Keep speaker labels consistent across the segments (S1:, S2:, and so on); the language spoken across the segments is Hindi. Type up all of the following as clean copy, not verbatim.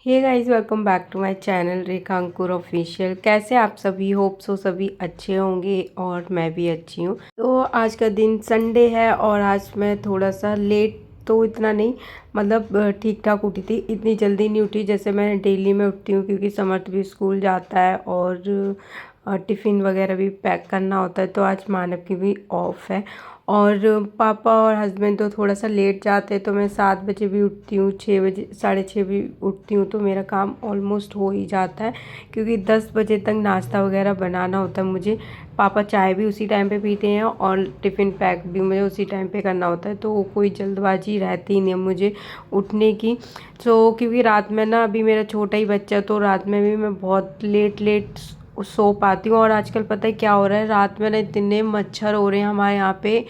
S1: Hey guys, welcome back to my channel Rekha Ankur official. कैसे आप सभी? होप सो सभी अच्छे होंगे और मैं भी अच्छी हूँ। तो आज का दिन संडे है और आज मैं थोड़ा सा लेट तो इतना नहीं, मतलब ठीक ठाक उठी थी। इतनी जल्दी नहीं उठी जैसे मैं डेली में उठती हूँ, क्योंकि समर्थ भी स्कूल जाता है और टिफ़िन वगैरह भी पैक करना होता है। तो आज मानव की भी ऑफ है और पापा और हस्बैंड तो थोड़ा सा लेट जाते हैं, तो मैं 7 बजे भी उठती हूँ, 6 बजे 6:30 भी उठती हूँ। तो मेरा काम ऑलमोस्ट हो ही जाता है, क्योंकि 10 बजे तक नाश्ता वगैरह बनाना होता है मुझे। पापा चाय भी उसी टाइम पे पीते हैं और टिफ़िन पैक भी मुझे उसी टाइम पे करना होता है। तो कोई जल्दबाजी रहती ही नहीं है मुझे उठने की। तो क्योंकि रात में ना, अभी मेरा छोटा ही बच्चा, तो रात में भी मैं बहुत लेट लेट सो पाती हूँ। और आजकल पता है क्या हो रहा है, रात में ना इतने मच्छर हो रहे हैं हमारे यहाँ पे,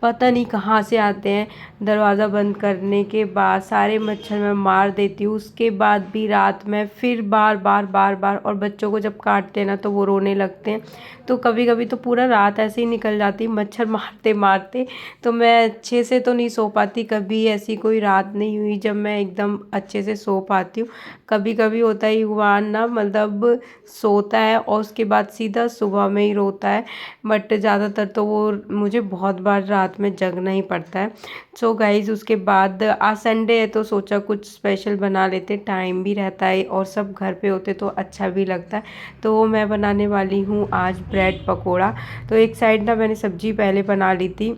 S1: पता नहीं कहाँ से आते हैं। दरवाज़ा बंद करने के बाद सारे मच्छर मैं मार देती हूँ, उसके बाद भी रात में फिर बार बार बार बार। और बच्चों को जब काटते हैं ना तो वो रोने लगते हैं। तो कभी कभी तो पूरा रात ऐसे ही निकल जाती मच्छर मारते मारते। तो मैं अच्छे से तो नहीं सो पाती। कभी ऐसी कोई रात नहीं हुई जब मैं एकदम अच्छे से सो पाती हूँ। कभी कभी होता है युवान ना, मतलब सोता है और उसके बाद सीधा सुबह में ही रोता है। बट ज़्यादातर तो वो मुझे बहुत बार रात में जगना ही पड़ता है। सो गाइज़, उसके बाद आज संडे है तो सोचा कुछ स्पेशल बना लेते, टाइम भी रहता है और सब घर पे होते तो अच्छा भी लगता है। तो मैं बनाने वाली हूँ आज ब्रेड पकोड़ा। तो एक साइड ना मैंने सब्जी पहले बना ली थी,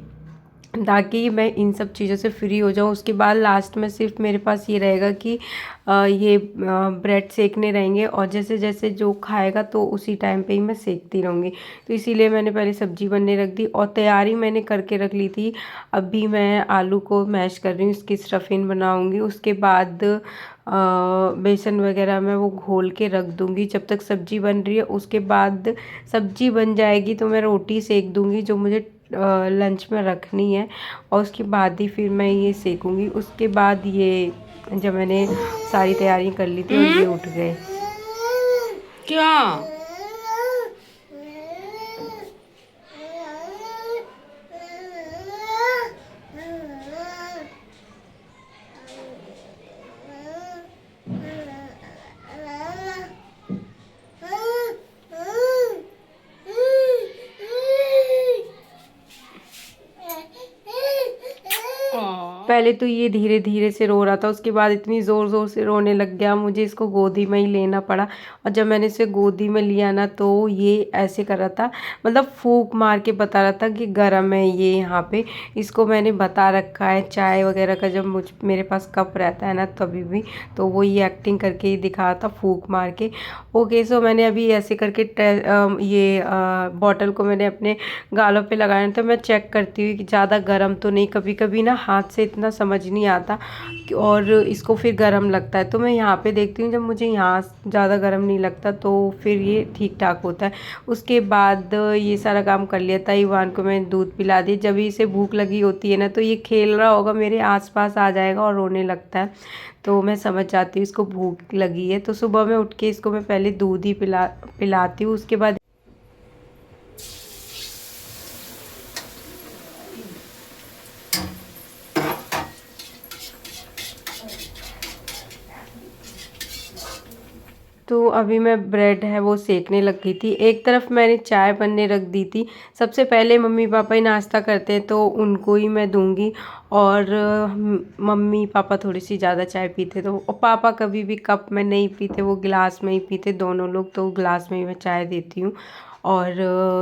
S1: ताकि मैं इन सब चीज़ों से फ्री हो जाऊँ। उसके बाद लास्ट में सिर्फ मेरे पास ये रहेगा कि ये ब्रेड सेकने रहेंगे, और जैसे जैसे जो खाएगा तो उसी टाइम पे ही मैं सेकती रहूँगी। तो इसीलिए मैंने पहले सब्जी बनने रख दी और तैयारी मैंने करके रख ली थी। अभी मैं आलू को मैश कर रही हूँ, इसकी स्टफिंग बनाऊँगी। उसके बाद बेसन वगैरह मैं वो घोल के रख दूँगी जब तक सब्जी बन रही है। उसके बाद सब्जी बन जाएगी तो मैं रोटी सेक दूँगी, जो मुझे लंच में रखनी है। और उसके बाद ही फिर मैं ये सेकूँगी। उसके बाद ये जब मैंने सारी तैयारी कर ली थी और ये उठ गए।
S2: क्या?
S1: पहले तो ये धीरे धीरे से रो रहा था, उसके बाद इतनी ज़ोर ज़ोर से रोने लग गया, मुझे इसको गोदी में ही लेना पड़ा। और जब मैंने इसे गोदी में लिया ना, तो ये ऐसे कर रहा था, मतलब फूंक मार के बता रहा था कि गर्म है ये यहाँ पे। इसको मैंने बता रखा है चाय वगैरह का, जब मेरे पास कप रहता है ना तभी भी, तो वो ये एक्टिंग करके ही दिखा रहा था फूंक मार के। ओके, सो मैंने अभी ऐसे करके ये बॉटल को मैंने अपने गालों पे लगाया। तो मैं चेक करती हुई कि ज़्यादा गर्म तो नहीं, कभी कभी ना हाथ से इतना समझ नहीं आता और इसको फिर गर्म लगता है। तो मैं यहाँ पे देखती हूँ, जब मुझे यहाँ ज़्यादा गर्म नहीं लगता तो फिर ये ठीक ठाक होता है। उसके बाद ये सारा काम कर लिया था। ईवान को मैं दूध पिला दी। जब इसे भूख लगी होती है ना, तो ये खेल रहा होगा, मेरे आसपास आ जाएगा और रोने लगता है। तो मैं समझ जाती हूँ इसको भूख लगी है। तो सुबह में उठ के इसको मैं पहले दूध ही पिलाती हूँ। उसके बाद तो अभी मैं ब्रेड है वो सेकने लग गई थी। एक तरफ मैंने चाय बनने रख दी थी। सबसे पहले मम्मी पापा ही नाश्ता करते हैं तो उनको ही मैं दूंगी। और मम्मी पापा थोड़ी सी ज़्यादा चाय पीते, तो और पापा कभी भी कप में नहीं पीते, वो गिलास में ही पीते दोनों लोग। तो गिलास में ही मैं चाय देती हूँ और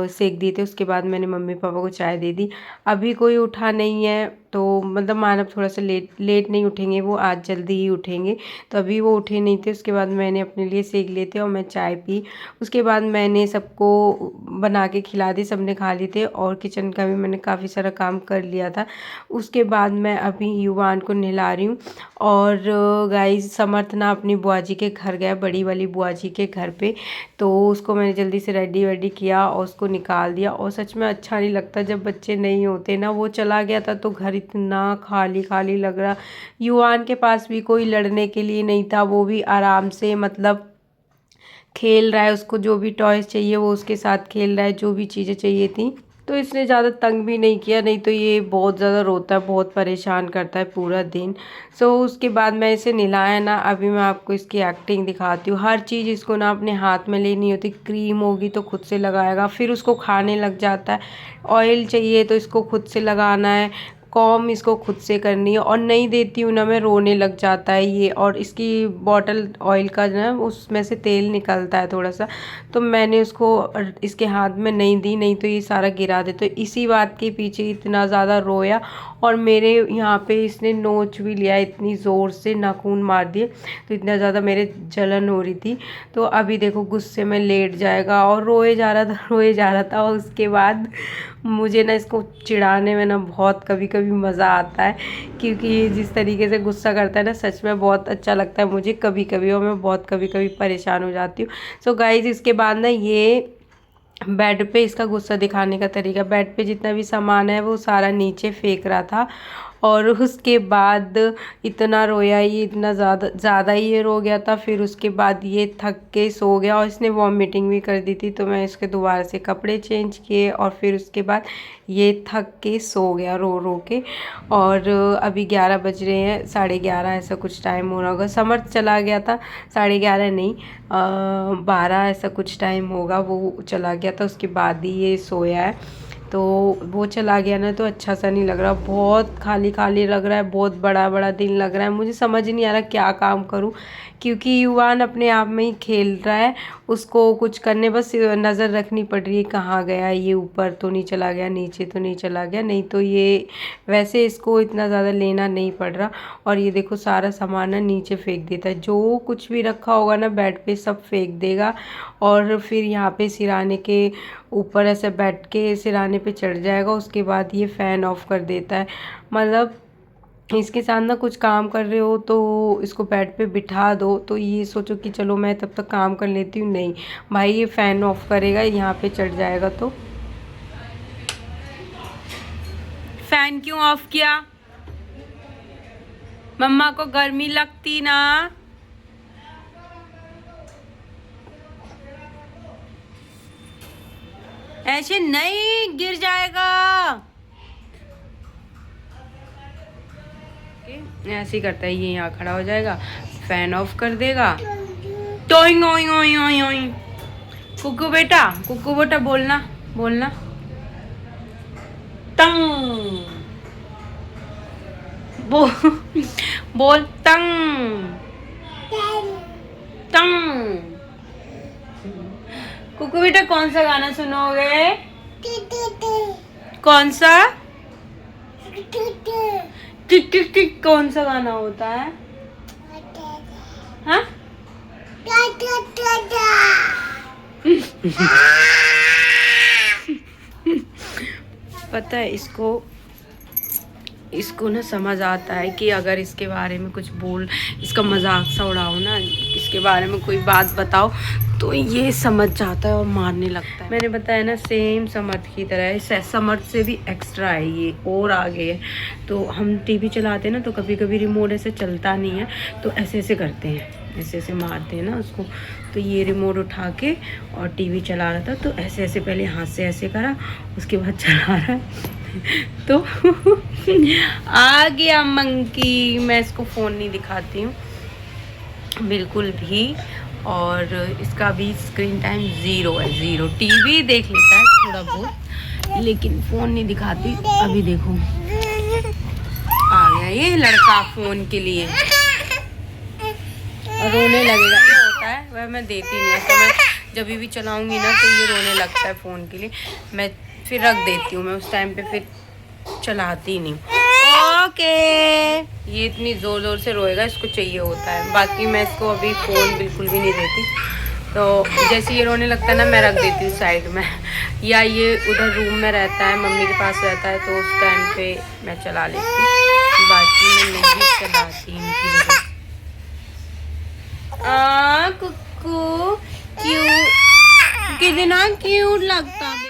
S1: सेक दी थी। उसके बाद मैंने मम्मी पापा को चाय दे दी। अभी कोई उठा नहीं है, तो मतलब मानव थोड़ा सा लेट नहीं उठेंगे, वो आज जल्दी ही उठेंगे। तो अभी वो उठे नहीं थे। उसके बाद मैंने अपने लिए सेक लिए थे और मैं चाय पी। उसके बाद मैंने सबको बना के खिला दी, सबने खा लिए थे और किचन का भी मैंने काफ़ी सारा काम कर लिया था। उसके बाद मैं अभी युवान को नहला रही हूँ। और गाइस, समर्थ ना अपनी बुआ जी के घर गया, बड़ी वाली बुआ जी के घर पे। तो उसको मैंने जल्दी से रेडी वेडी किया और उसको निकाल दिया। और सच में अच्छा नहीं लगता जब बच्चे नहीं होते ना। वो चला गया था तो घर इतना खाली खाली लग रहा। युवान के पास भी कोई लड़ने के लिए नहीं था, वो भी आराम से मतलब खेल रहा है। उसको जो भी टॉयज चाहिए वो उसके साथ खेल रहा है, जो भी चीज़ें चाहिए थी। तो इसने ज़्यादा तंग भी नहीं किया, नहीं तो ये बहुत ज़्यादा रोता है, बहुत परेशान करता है पूरा दिन। सो उसके बाद मैं इसे नहलाया ना, अभी मैं आपको इसकी एक्टिंग दिखाती हूँ। हर चीज़ इसको ना अपने हाथ में लेनी होती, क्रीम होगी तो खुद से लगाएगा, फिर उसको खाने लग जाता है। ऑयल चाहिए तो इसको खुद से लगाना है, कॉम इसको खुद से करनी है, और नहीं देती हूँ ना मैं, रोने लग जाता है ये। और इसकी बॉटल ऑयल का ना उसमें से तेल निकलता है थोड़ा सा, तो मैंने उसको इसके हाथ में नहीं दी, नहीं तो ये सारा गिरा दे। तो इसी बात के पीछे इतना ज़्यादा रोया, और मेरे यहाँ पे इसने नोच भी लिया इतनी ज़ोर से, नाखून मार दिए, तो इतना ज़्यादा मेरे जलन हो रही थी। तो अभी देखो गुस्से में लेट जाएगा, और रोए जा रहा था रोए जा रहा था। और उसके बाद मुझे ना इसको चिढ़ाने में ना बहुत कभी कभी मज़ा आता है, क्योंकि ये जिस तरीके से गुस्सा करता है ना, सच में बहुत अच्छा लगता है मुझे कभी कभी, और मैं बहुत कभी कभी परेशान हो जाती हूँ। सो गाइज, इसके बाद ना ये बेड पे इसका गुस्सा दिखाने का तरीका, बेड पे जितना भी सामान है वो सारा नीचे फेंक रहा था। और उसके बाद इतना रोया ये, इतना ज़्यादा ही ये रो गया था। फिर उसके बाद ये थक के सो गया, और इसने वॉमिटिंग भी कर दी थी, तो मैं इसके दोबारा से कपड़े चेंज किए, और फिर उसके बाद ये थक के सो गया रो रो के। और अभी 11 बज रहे हैं, 11:30 ऐसा कुछ टाइम हो रहा होगा। समर चला गया था, 11:30 नहीं 12 ऐसा कुछ टाइम होगा, वो चला गया था, उसके बाद ही ये सोया है। तो वो चला गया ना, तो अच्छा सा नहीं लग रहा, बहुत खाली खाली लग रहा है, बहुत बड़ा बड़ा दिन लग रहा है। मुझे समझ नहीं आ रहा क्या काम करूं, क्योंकि युवान अपने आप में ही खेल रहा है, उसको कुछ करने बस नज़र रखनी पड़ रही है कहाँ गया ये, ऊपर तो नहीं चला गया, नीचे तो नहीं चला गया, नहीं तो ये वैसे इसको इतना ज़्यादा लेना नहीं पड़ रहा। और ये देखो सारा सामान ना नीचे फेंक देता है, जो कुछ भी रखा होगा ना बेड पे सब फेंक देगा, और फिर यहाँ पे सिराने के ऊपर ऐसे बैठ के सिराने पे चढ़ जाएगा। उसके बाद ये फ़ैन ऑफ कर देता है। मतलब इसके साथ ना कुछ काम कर रहे हो तो इसको बेड पे बिठा दो, तो ये सोचो कि चलो मैं तब तक काम कर लेती हूँ, नहीं भाई ये फ़ैन ऑफ करेगा, यहाँ पे चढ़ जाएगा। तो फ़ैन क्यों ऑफ किया? मम्मा को गर्मी लगती ना। ऐसे नहीं, गिर जाएगा। ऐसे ही करता है ये, यहाँ खड़ा हो जाएगा, फैन ऑफ कर देगा। टोइंग ओइंग ओइंग ओइंग ओइंग। कुकू बेटा बोलना बोलना। तंग बोल तंग तंग। कुकू बेटा कौन सा गाना सुनोगे? कौन सा? टिक टिक टिक कौन सा गाना होता है? हाँ? पता है इसको ना समझ आता है कि अगर इसके बारे में कुछ इसका मजाक सा उड़ाओ ना, इसके बारे में कोई बात बताओ, तो ये समझ जाता है और मारने लगता है। मैंने बताया ना, सेम समर्थ की तरह है, समर्थ से भी एक्स्ट्रा है ये, और आगे है। तो हम टीवी चलाते हैं ना, तो कभी कभी रिमोट ऐसे चलता नहीं है, तो ऐसे ऐसे करते हैं, ऐसे ऐसे मारते हैं ना उसको। तो ये रिमोट उठा के और टीवी चला रहा था, तो ऐसे ऐसे पहले हाथ से ऐसे करा, उसके बाद चला रहा है। तो आ गया मंकी। मैं इसको फ़ोन नहीं दिखाती हूँ बिल्कुल भी, और इसका भी स्क्रीन टाइम 0 है, 0। टीवी देख लेता है थोड़ा बहुत, लेकिन फ़ोन नहीं दिखाती। अभी देखो आ गया ये लड़का फ़ोन के लिए, रोने लगेगा। ये होता है वह, मैं देती नहीं है, तो मैं जब भी चलाऊंगी ना तो ये रोने लगता है फ़ोन के लिए, मैं फिर रख देती हूँ, मैं उस टाइम पे फिर चलाती नहीं। ओके, ये इतनी ज़ोर ज़ोर से रोएगा, इसको चाहिए होता है। बाकी मैं इसको अभी फ़ोन बिल्कुल भी नहीं देती, तो जैसे ये रोने लगता है ना, मैं रख देती हूँ साइड में, या ये उधर रूम में रहता है, मम्मी के पास रहता है, तो उस टाइम पे मैं चला लेती हूँ, बाकी मैं नहीं चलाती इनकी वजह। कुक्कू क्यूट, कितना क्यूट लगता है।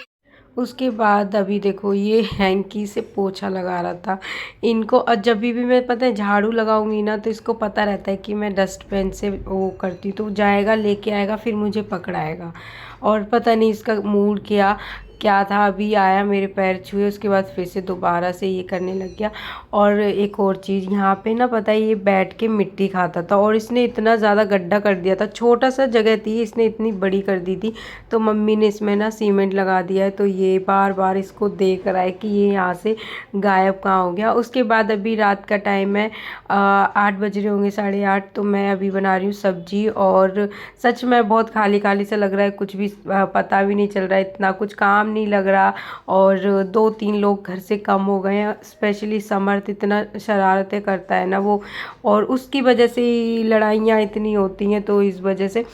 S1: उसके बाद अभी देखो ये हैंकी से पोछा लगा रहा था इनको, और जब भी मैं पता है झाड़ू लगाऊंगी ना, तो इसको पता रहता है कि मैं डस्टबिन से वो करती हूँ, तो जाएगा लेके आएगा, फिर मुझे पकड़ाएगा। और पता नहीं इसका मूड क्या, क्या था, अभी आया मेरे पैर छुए, उसके बाद फिर से दोबारा से ये करने लग गया। और एक और चीज़, यहाँ पे ना पता है ये बैठ के मिट्टी खाता था और इसने इतना ज़्यादा गड्ढा कर दिया था। छोटा सा जगह थी, इसने इतनी बड़ी कर दी थी। तो मम्मी ने इसमें ना सीमेंट लगा दिया है, तो ये बार बार इसको देख रहा है कि ये यहाँ से गायब कहाँ हो गया। उसके बाद अभी रात का टाइम है, 8 बज रहे होंगे, 8:30। तो मैं अभी बना रही हूँ सब्जी और सच में बहुत खाली खाली सा लग रहा है, कुछ भी पता भी नहीं चल रहा है, इतना कुछ काम नहीं लग रहा। और 2-3 लोग घर से कम हो गए हैं, स्पेशली समर्थ इतना शरारतें करता है ना वो, और उसकी वजह से ही लड़ाइयाँ इतनी होती हैं। तो इस वजह से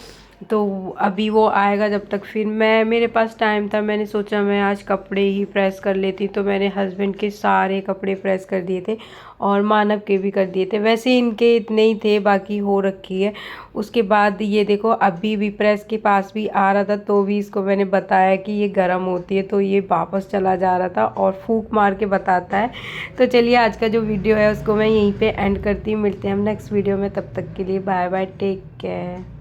S1: तो अभी वो आएगा, जब तक फिर मेरे पास टाइम था, मैंने सोचा मैं आज कपड़े ही प्रेस कर लेती। तो मैंने हस्बैंड के सारे कपड़े प्रेस कर दिए थे और मानव के भी कर दिए थे। वैसे इनके इतने ही थे, बाकी हो रखी है। उसके बाद ये देखो अभी भी प्रेस के पास भी आ रहा था, तो भी इसको मैंने बताया कि ये गर्म होती है, तो ये वापस चला जा रहा था और फूंक मार के बताता है। तो चलिए आज का जो वीडियो है उसको मैं यहीं पे एंड करती हूँ। मिलते हैं हम नेक्स्ट वीडियो में, तब तक के लिए बाय बाय, टेक केयर।